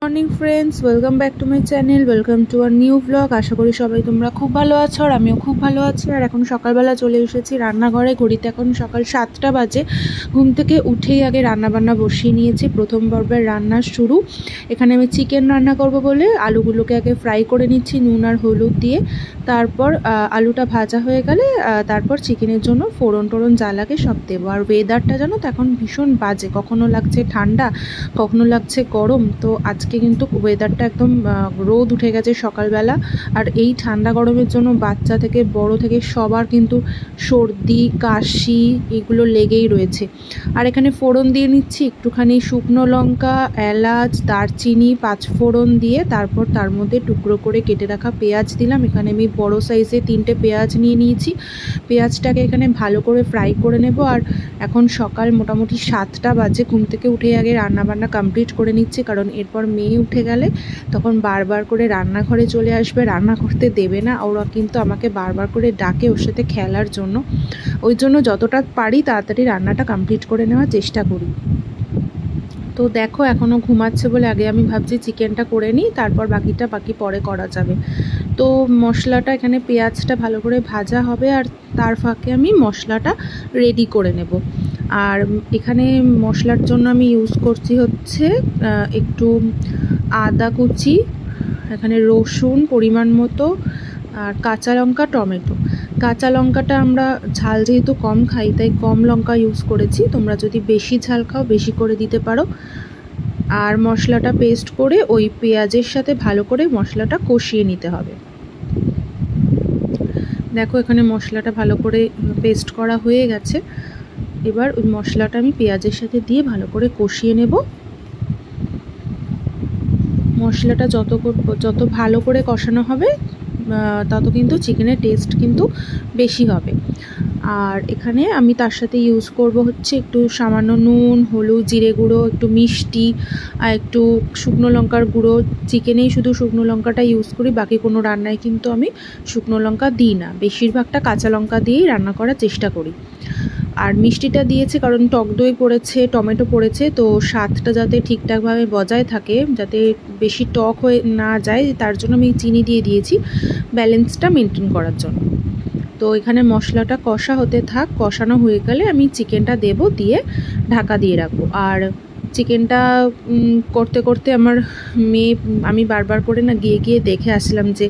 Morning friends, welcome back to my channel, welcome to our new blog. আশা করি সবাই তোমরা খুব ভালো আছো আর আমিও খুব ভালো আছি। আর এখন সকালবেলা চলে এসেছি রান্নাঘরে। ঘড়িতে এখন সকাল 7টা বাজে। ঘুম থেকে উঠেই আগে রান্নাবান্না বসিয়ে নিয়েছি। প্রথম পর্বের রান্না শুরু। এখানে আমি চিকেন রান্না করব বলে আলুগুলোকে আগে ফ্রাই করে নিচ্ছি নুন আর হলুদ দিয়ে। তারপর আলুটা ভাজা হয়ে গেলে তারপর চিকেনের জন্য ফোড়ন টোড়ন যা লাগে সব দেবো। আর ওয়েদারটা জানো তো এখন ভীষণ বাজে, কখনো লাগছে ঠান্ডা কখনো লাগছে গরম। তো আজকে কিন্তু ওয়েদারটা একদম রোদ উঠে গেছে সকালবেলা। আর এই ঠান্ডা গরমের জন্য বাচ্চা থেকে বড় থেকে সবার কিন্তু সর্দি কাশি এগুলো লেগেই রয়েছে। আর এখানে ফোড়ন দিয়ে নিচ্ছি একটুখানি শুকনো লঙ্কা, এলাচ, দারচিনি, পাঁচফোড়ন দিয়ে তারপর তার মধ্যে টুকরো করে কেটে রাখা পেঁয়াজ দিলাম। এখানে আমি বড় সাইজে 3টে পেঁয়াজ নিয়ে নিয়েছি। পেঁয়াজটাকে এখানে ভালো করে ফ্রাই করে নেব। আর এখন সকাল মোটামুটি 7টা বাজে। ঘুম থেকে উঠে আগে রান্নাবান্না কমপ্লিট করে নিচ্ছি, কারণ এরপর মেয়ে উঠে গেলে তখন বারবার করে রান্নাঘরে চলে আসবে, রান্না করতে দেবে না। ওরা কিন্তু আমাকে বারবার করে ডাকে ওর সাথে খেলার জন্য। ওই জন্য যতটা পারি তাড়াতাড়ি রান্নাটা কমপ্লিট করে নেওয়ার চেষ্টা করি। তো দেখো এখনও ঘুমাচ্ছে বলে আগে আমি ভাবছি চিকেনটা করে নিই, তারপর বাকি পরে করা যাবে। তো মশলাটা এখানে পেঁয়াজটা ভালো করে ভাজা হবে আর তার ফাঁকে আমি মশলাটা রেডি করে নেব। আর এখানে মশলার জন্য আমি ইউজ করছি হচ্ছে একটু আদা কুচি, এখানে রসুন পরিমাণ মতো, আর কাঁচা লঙ্কা, টমেটো। কাঁচা লঙ্কাটা আমরা ঝাল যেহেতু কম খাই তাই কম লঙ্কা ইউজ করেছি, তোমরা যদি বেশি ঝাল খাও বেশি করে দিতে পারো। আর মশলাটা পেস্ট করে ওই পেঁয়াজের সাথে ভালো করে মশলাটা কষিয়ে নিতে হবে। দেখো এখানে মশলাটা ভালো করে পেস্ট করা হয়ে গেছে। এবার ওই মশলাটা আমি পেঁয়াজের সাথে দিয়ে ভালো করে কষিয়ে নেব। মশলাটা যত ভালো করে কষানো হবে তত কিন্তু চিকেনের টেস্ট কিন্তু বেশি হবে। আর এখানে আমি তার সাথে ইউজ করব হচ্ছে একটু সামান্য নুন, হলুদ, জিরে গুঁড়ো, একটু মিষ্টি আর একটু শুকনো লঙ্কার গুঁড়ো। চিকেনেই শুধু শুকনো লঙ্কাটা ইউজ করি, বাকি কোনো রান্নায় কিন্তু আমি শুকনো লঙ্কা দিই না। বেশিরভাগটা কাঁচা লঙ্কা দিয়েই রান্না করার চেষ্টা করি। আর মিষ্টিটা দিয়েছি কারণ টক দই পড়েছে, টমেটো পড়েছে, তো স্বাদটা যাতে ঠিকঠাকভাবে বজায় থাকে, যাতে বেশি টক হয়ে না যায়, তার জন্য আমি চিনি দিয়ে দিয়েছি ব্যালেন্সটা মেনটেন করার জন্য। তো এখানে মশলাটা কষা হতে থাক, কষানো হয়ে গেলে আমি চিকেনটা দেব, দিয়ে ঢাকা দিয়ে রাখবো। আর চিকেনটা করতে করতে আমার মেয়ে, আমি বারবার করে না গিয়ে দেখে আসলাম যে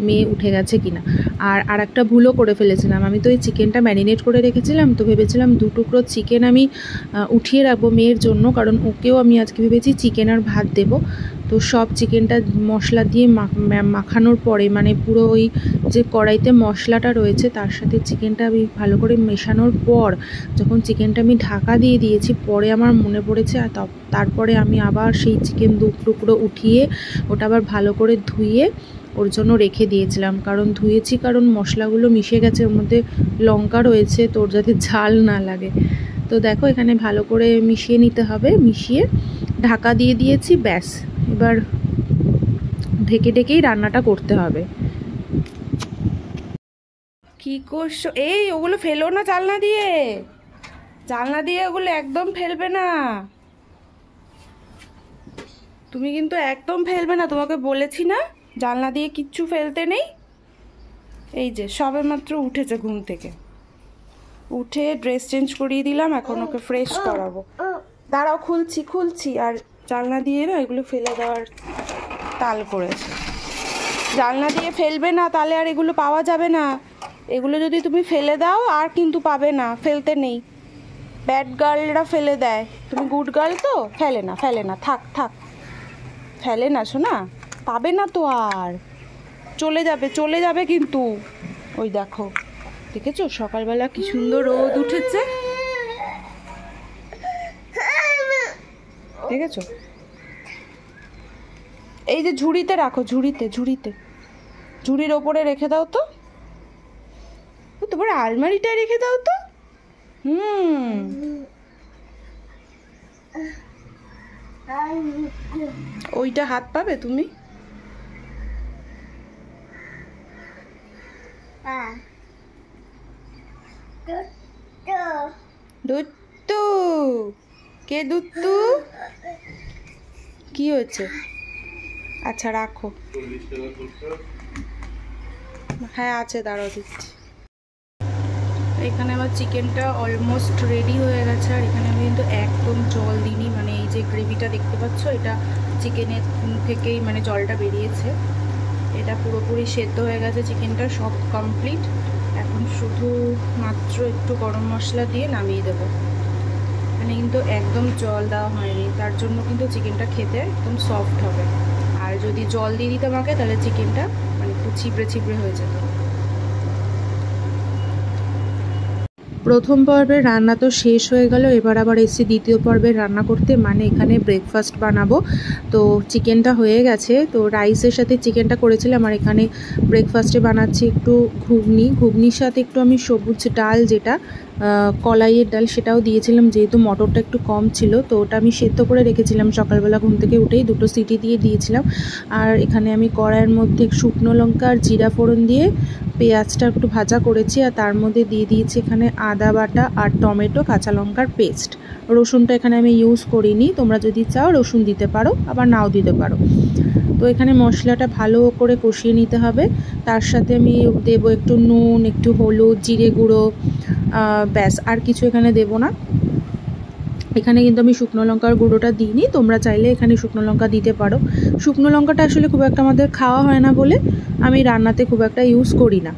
মেয়ে উঠে গেছে কিনা। আর একটা ভুলও করে ফেলেছিলাম, আমি তো এই চিকেনটা ম্যারিনেট করে রেখেছিলাম, তো ভেবেছিলাম 2 টুকরো চিকেন আমি উঠিয়ে রাখবো মেয়ের জন্য, কারণ ওকেও আমি আজকে ভেবেছি চিকেন আর ভাত দেব। তো সব চিকেনটা মশলা দিয়ে মাখানোর পরে, মানে পুরো ওই যে কড়াইতে মশলাটা রয়েছে তার সাথে চিকেনটা আমি ভালো করে মেশানোর পর যখন চিকেনটা আমি ঢাকা দিয়ে দিয়েছি, পরে আমার মনে পড়েছে। আর তারপরে আমি আবার সেই চিকেন 2 টুকরো উঠিয়ে ওটা আবার ভালো করে ধুয়ে ওর জন্য রেখে দিয়েছিলাম। কারণ মশলাগুলো মিশে গেছে, ওর মধ্যে লঙ্কা রয়েছে, তো ওর যাতে ঝাল না লাগে। তো দেখো এখানে ভালো করে মিশিয়ে নিতে হবে, মিশিয়ে ঢাকা দিয়ে দিয়েছি। ব্যাস, এবার ঢেকেই রান্নাটা করতে হবে। কি করছো? এই ওগুলো ফেলো না, জানলা দিয়ে ওগুলো একদম ফেলবে না। তুমি কিন্তু একদম ফেলবে না, তোমাকে বলেছি না জানলা দিয়ে কিচ্ছু ফেলতে নেই। এই যে সবে মাত্র উঠেছে ঘুম থেকে, উঠে ড্রেস চেঞ্জ করিয়ে দিলাম, এখন ওকে ফ্রেশ করাবো। দাঁড়াও, খুলছি। আর জানলা দিয়ে না এগুলো ফেলে দেওয়ার তাল করেছে। জানলা দিয়ে ফেলবে না, তাহলে আর এগুলো পাওয়া যাবে না। এগুলো যদি তুমি ফেলে দাও আর কিন্তু পাবে না, ফেলতে নেই। ব্যাড গার্লরা ফেলে দেয়, তুমি গুড গার্ল তো ফেলে না, থাক ফেলে না শোনা, পাবে না তো আর, চলে যাবে কিন্তু। ওই দেখেছো সকালবেলা কি সুন্দর রোদ উঠেছে, দেখেছো? এই যে ঝুড়িতে রাখো, ঝুড়ির ওপরে রেখে দাও তো, তোমার আলমারিটায় রেখে দাও তো। ওইটা হাত পাবে তুমি। দুত্তু, কে দুত্তু? কি হয়েছে? আচ্ছা রাখো। হ্যাঁ আছে, দাঁড়াও দিচ্ছি। এখানে আমার চিকেনটা অলমোস্ট রেডি হয়ে গেছে। আর এখানে আমি কিন্তু একদম জল দিইনি, মানে এই যে গ্রেভিটা দেখতে পাচ্ছ এটা চিকেনের থেকেই মানে জলটা বেরিয়েছে। এটা পুরোপুরি সেদ্ধ হয়ে গেছে, চিকেনটা সব কমপ্লিট। এখন শুধু মাত্র একটু গরম মশলা দিয়ে নামিয়ে দেবো। এখানে কিন্তু একদম জল দেওয়া হয়নি, তার জন্য কিন্তু চিকেনটা খেতে একদম সফট হবে। আর যদি জল দিয়ে দিতাম আগে তাহলে চিকেনটা মানে একটু ছিবড়ে ছিবড়ে হয়ে যেত। প্রথম পর্বের রান্না তো শেষ হয়ে গেল, এবার আবার এসে দ্বিতীয় পর্বের রান্না করতে, মানে এখানে ব্রেকফাস্ট বানাবো। তো চিকেনটা হয়ে গেছে, তো রাইসের সাথে চিকেনটা করেছিলাম। আর এখানে ব্রেকফাস্টে বানাচ্ছি একটু ঘুগনির সাথে একটু আমি সবুজ ডাল, যেটা কলাইয়ের ডাল, সেটাও দিয়েছিলাম, যেহেতু মটরটা একটু কম ছিল। তো ওটা আমি সেদ্ধ করে রেখেছিলাম, সকালবেলা ঘুম থেকে উঠেই 2টো সিটি দিয়ে দিয়েছিলাম। আর এখানে আমি কড়াইয়ের মধ্যে শুকনো লঙ্কা আর জিরা ফোড়ন দিয়ে পেঁয়াজটা একটু ভাজা করেছি। আর তার মধ্যে দিয়ে দিয়েছি এখানে আদা বাটা আর টমেটো কাঁচা লঙ্কার পেস্ট। রসুনটা এখানে আমি ইউজ করিনি, তোমরা যদি চাও রসুন দিতে পারো, আবার নাও দিতে পারো। তো এখানে মশলাটা ভালো করে কষিয়ে নিতে হবে। তার সাথে আমি দেবো একটু নুন, একটু হলুদ, জিরে গুঁড়ো, ব্যাস আর কিছু এখানে দেবো না। এখানে কিন্তু আমি শুকনো লঙ্কার গুঁড়োটা দিইনি, তোমরা চাইলে এখানে শুকনো লঙ্কা দিতে পারো। শুকনো লঙ্কাটা আসলে খুব একটা আমাদের খাওয়া হয় না বলে আমি রান্নাতে খুব একটা ইউজ করি না।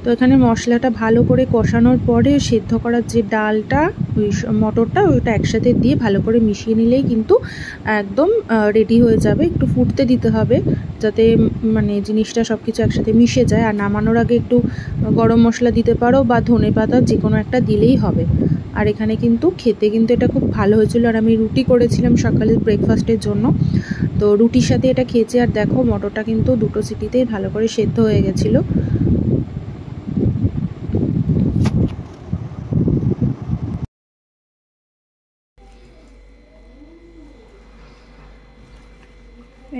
তো এখানে মশলাটা ভালো করে কষানোর পরে সেদ্ধ করার যে ডালটা, ওই মটরটা, ওইটা একসাথে দিয়ে ভালো করে মিশিয়ে নিলেই কিন্তু একদম রেডি হয়ে যাবে। একটু ফুটতে দিতে হবে যাতে মানে জিনিসটা সব কিছু একসাথে মিশে যায়। আর নামানোর আগে একটু গরম মশলা দিতে পারো বা ধনে পাতা, যে কোনো একটা দিলেই হবে। আর এখানে কিন্তু খেতে কিন্তু এটা খুব ভালো হয়েছিল। আর আমি রুটি করেছিলাম সকালের ব্রেকফাস্টের জন্য, তো রুটির সাথে এটা খেয়েছি। আর দেখো মটরটা কিন্তু 2টো সিটিতেই ভালো করে সেদ্ধ হয়ে গেছিলো।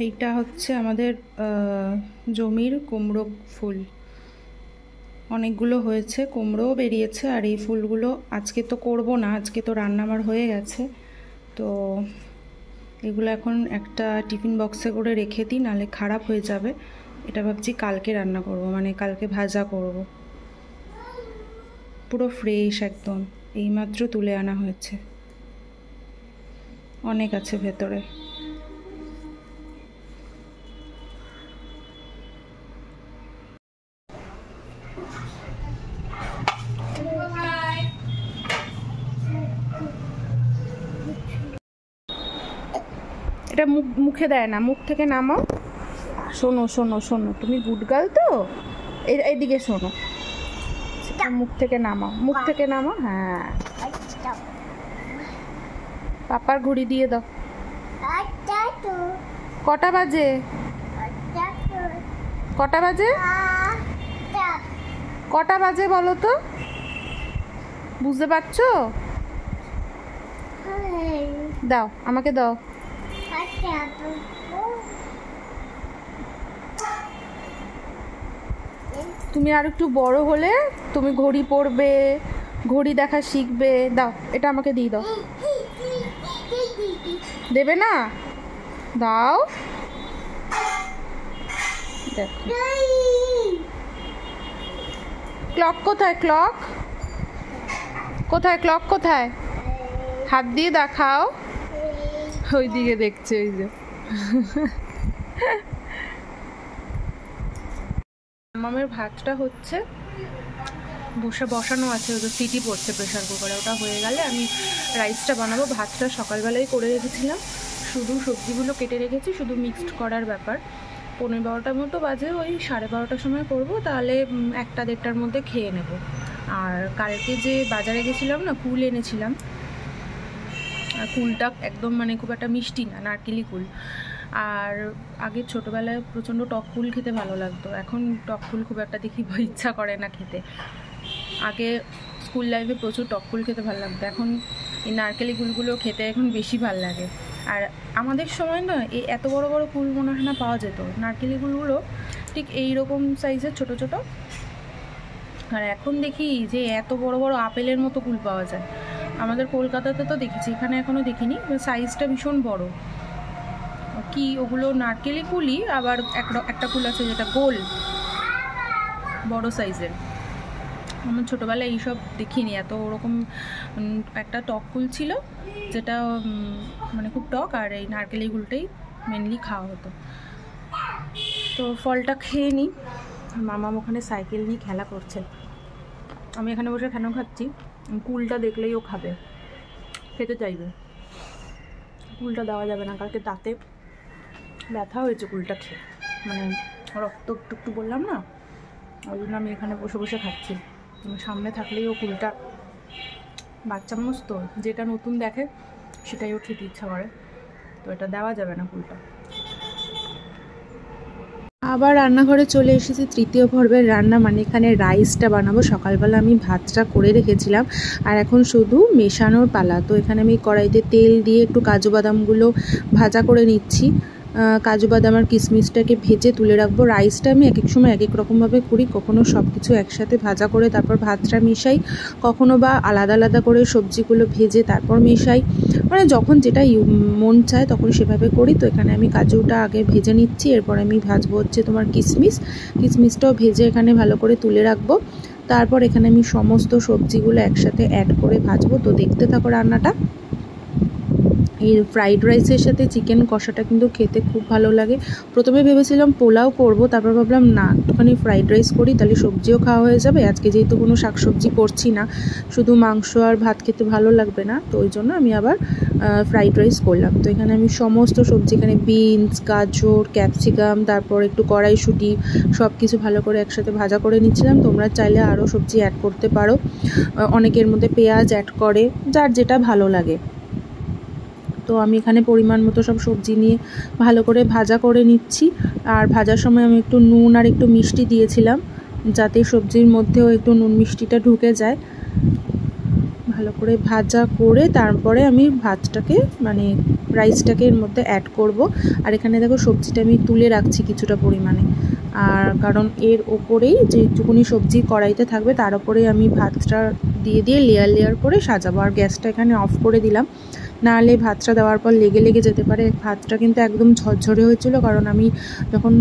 এইটা হচ্ছে আমাদের জমির কুমড়ো ফুল, অনেকগুলো হয়েছে, কুমড়োও বেরিয়েছে। আর এই ফুলগুলো আজকে তো করব না, আজকে তো রান্না আমার হয়ে গেছে। তো এগুলো এখন একটা টিফিন বক্সে করে রেখে দিই, নাহলে খারাপ হয়ে যাবে। এটা ভাবছি কালকে রান্না করব, মানে কালকে ভাজা করব। পুরো ফ্রেশ একদম, এইমাত্র তুলে আনা হয়েছে, অনেক আছে ভেতরে। এটা মুখে দেয় না, মুখ থেকে নামাও। শোনো শোনো শোনো, তুমি গুড গার্ল তো, এইদিকে শোনো, মুখ থেকে নামাও, মুখ থেকে নামাও। হ্যাঁ, পাপার ঘড়ি দিয়ে দাও। কটা বাজে? কটা বাজে? কটা বাজে বলো তো, বুঝতে পারছো? দাও, আমাকে দাও। তুমি আর একটু বড় হলে তুমি ঘড়ি পরবে, ঘড়ি দেখা শিখবে। দাও, এটা আমাকে দিয়ে দাও। দেবে না? দাও। দেখো ক্লক কোথায়, ক্লক কোথায়, ক্লক কোথায়? হাত দিয়ে দেখাও। ওই দিকে দেখছে, ওই যে। মামের ভাতটা হচ্ছে, বসানো আছে, ওই যে সিটি পড়ছে প্রেশার কুকারে। ওটা হয়ে গেলে আমি রাইসটা বানাবো। ভাতটা সকালবেলায় করে রেখেছিলাম, শুধু সবজিগুলো কেটে রেখেছি, শুধু মিক্সড করার ব্যাপার। 11:30 মতো বাজে, ওই 12:30টার সময় করব, তাহলে 1-1:30টার মধ্যে খেয়ে নেব। আর কালকে যে বাজারে গেছিলাম না, কুল এনেছিলাম। আর কুলটা একদম মানে খুব একটা মিষ্টি না, নারকেলি কুল। আর আগে ছোটোবেলায় প্রচণ্ড টক কুল খেতে ভালো লাগতো, এখন টক কুল খুব একটা দেখি ইচ্ছা করে না খেতে। আগে স্কুল লাইফে প্রচুর টক কুল খেতে ভালো লাগতো, এখন এই নারকেলি কুলগুলো খেতে এখন বেশি ভালো লাগে। আর আমাদের সময় না এই এত বড় বড় কুল মনে হয় না পাওয়া যেত, নারকেলি কুলগুলো ঠিক এই রকম সাইজের ছোট ছোট। আর এখন দেখি যে এত বড় বড় আপেলের মতো কুল পাওয়া যায়। আমাদের কলকাতাতে তো দেখেছি, এখানে এখনও দেখিনি, সাইজটা ভীষণ বড়। কি ওগুলো নারকেলি কুলি, আবার একটা কুল আছে যেটা গোল বড় সাইজের। আমার ছোটোবেলায় এইসব দেখিনি, এত ওরকম একটা টক কুল ছিল যেটা মানে খুব টক, আর এই নারকেলি কুলটাই মেনলি খাওয়া হতো। তো ফলটা খেয়ে নিই। মামা ওখানে সাইকেল নিয়ে খেলা করছে, আমি এখানে বসে কেন খাচ্ছি, কুলটা দেখলেই ও খাবে, খেতে চাইবে। কুলটা দেওয়া যাবে না, কালকে দাঁতে ব্যথা হয়েছে কুলটা খেয়ে, মানে রক্ত একটু একটু বললাম না, ওই জন্য আমি এখানে বসে বসে খাচ্ছি। সামনে থাকলেই ও কুলটা, বাচ্চা মানুষ তো যেটা নতুন দেখে সেটাই ও খেতে ইচ্ছা করে, তো এটা দেওয়া যাবে না কুলটা। আবার রান্নাঘরে চলে এসেছি, তৃতীয় পর্বের রান্না, মানে এখানে রাইসটা বানাবো। সকালবেলা আমি ভাতটা করে রেখেছিলাম, আর এখন শুধু মেশানোর পালা। তো এখানে আমি কড়াইতে তেল দিয়ে একটু কাজু বাদামগুলো ভাজা করে নিচ্ছি। কাজু বাদাম আর কিশমিশটাকে ভেজে তুলে রাখবো। রাইসটা আমি এক এক সময় এক এক রকমভাবে করি, কখনো সব কিছু একসাথে ভাজা করে তারপর ভাতটা মেশাই, কখনো বা আলাদা আলাদা করে সবজিগুলো ভেজে তারপর মেশাই, মানে যখন যেটা মন চায় তখন সেভাবে করি। তো এখানে আমি কাজুটা আগে ভেজে নিচ্ছি, এরপর আমি ভাজবো হচ্ছে তোমার কিশমিশটাও ভেজে এখানে ভালো করে তুলে রাখবো। তারপর এখানে আমি সমস্ত সবজিগুলো একসাথে অ্যাড করে ভাজবো। তো দেখতে থাকো রান্নাটা। এই ফ্রাইড রাইসের সাথে চিকেন কষাটা কিন্তু খেতে খুব ভালো লাগে। প্রথমে ভেবেছিলাম পোলাও করব, তারপর ভাবলাম না, একটুখানি ফ্রাইড রাইস করি, তাহলে সবজিও খাওয়া হয়ে যাবে। আজকে যেহেতু কোনো শাকসবজি করছি না, শুধু মাংস আর ভাত খেতে ভালো লাগবে না, তো ওই জন্য আমি আবার ফ্রাইড রাইস করলাম। তো এখানে আমি সমস্ত সবজি, এখানে বিনস, গাজর, ক্যাপসিকাম, তারপর একটু কড়াইশুঁটি, সব কিছু ভালো করে একসাথে ভাজা করে নিচ্ছিলাম। তোমরা চাইলে আরও সবজি অ্যাড করতে পারো, অনেকের মধ্যে পেঁয়াজ অ্যাড করে, যার যেটা ভালো লাগে। তো আমি এখানে পরিমাণ মতো সব সবজি নিয়ে ভালো করে ভাজা করে নিচ্ছি। আর ভাজার সময় আমি একটু নুন আর একটু মিষ্টি দিয়েছিলাম, যাতে সবজির মধ্যেও একটু নুন মিষ্টিটা ঢুকে যায়। ভালো করে ভাজা করে তারপরে আমি ভাতটাকে, মানে রাইসটাকে এর মধ্যে অ্যাড করব। আর এখানে দেখো সবজিটা আমি তুলে রাখছি কিছুটা পরিমাণে, আর কারণ এর ওপরেই যেটুকুনি সবজি কড়াইতে থাকবে তার ওপরেই আমি ভাতটা দিয়ে লেয়ার লেয়ার করে সাজাবো। আর গ্যাসটা এখানে অফ করে দিলাম, নাহলে ভাতটা দেওয়ার পর লেগে যেতে পারে। ভাতটা কিন্তু একদম ঝরঝরে হয়েছিল, কারণ আমি যখন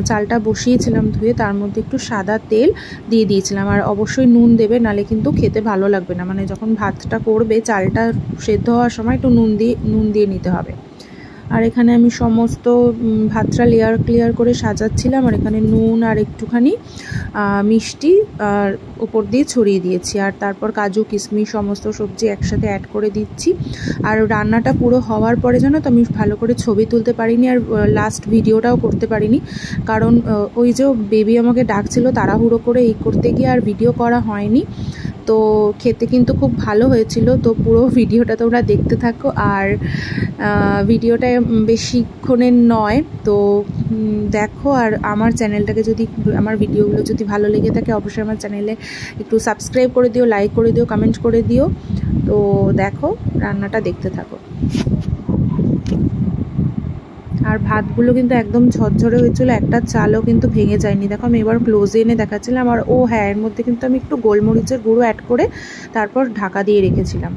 চালটা বসিয়েছিলাম ধুয়ে, তার মধ্যে একটু সাদা তেল দিয়ে দিয়েছিলাম। আর অবশ্যই নুন দেবে, নাহলে কিন্তু খেতে ভালো লাগবে না, মানে যখন ভাতটা করবে চালটা সেদ্ধ হওয়ার সময় একটু নুন দিয়ে নিতে হবে। আর এখানে আমি সমস্ত ভাতটা লেয়ার করে সাজাচ্ছিলাম, আর এখানে নুন আর একটুখানি মিষ্টি আর উপর দিয়ে ছড়িয়ে দিয়েছি। আর তারপর কাজু কিশমিশ সমস্ত সবজি একসাথে অ্যাড করে দিচ্ছি। আর রান্নাটা পুরো হওয়ার পরে জানো তো, আমি ভালো করে ছবি তুলতে পারিনি, আর লাস্ট ভিডিওটাও করতে পারিনি, কারণ ওই যে বেবি আমাকে ডাকছিল, তাড়াহুড়ো করে এই করতে গিয়ে আর ভিডিও করা হয়নি। তো খেতে কিন্তু খুব ভালো হয়েছিল। তো পুরো ভিডিওটা তোমরা দেখতে থাকো, আর ভিডিওটা বেশিক্ষণের নয়, তো দেখো। আর আমার চ্যানেলটাকে যদি, আমার ভিডিওগুলো যদি ভালো লেগে থাকে, অবশ্যই আমার চ্যানেলে একটু সাবস্ক্রাইব করে দিও, লাইক করে দিও, কমেন্ট করে দিও। তো দেখো রান্নাটা দেখতে থাকো। আর ভাতগুলো কিন্তু একদম ঝরঝরে হয়েছিল, একটা চালও কিন্তু ভেঙে যায়নি। দেখো আমি এবার ক্লোজে এনে দেখাচ্ছিলাম। আর হ্যাঁ, এর মধ্যে কিন্তু আমি একটু গোলমরিচের গুঁড়ো অ্যাড করে তারপর ঢাকা দিয়ে রেখেছিলাম।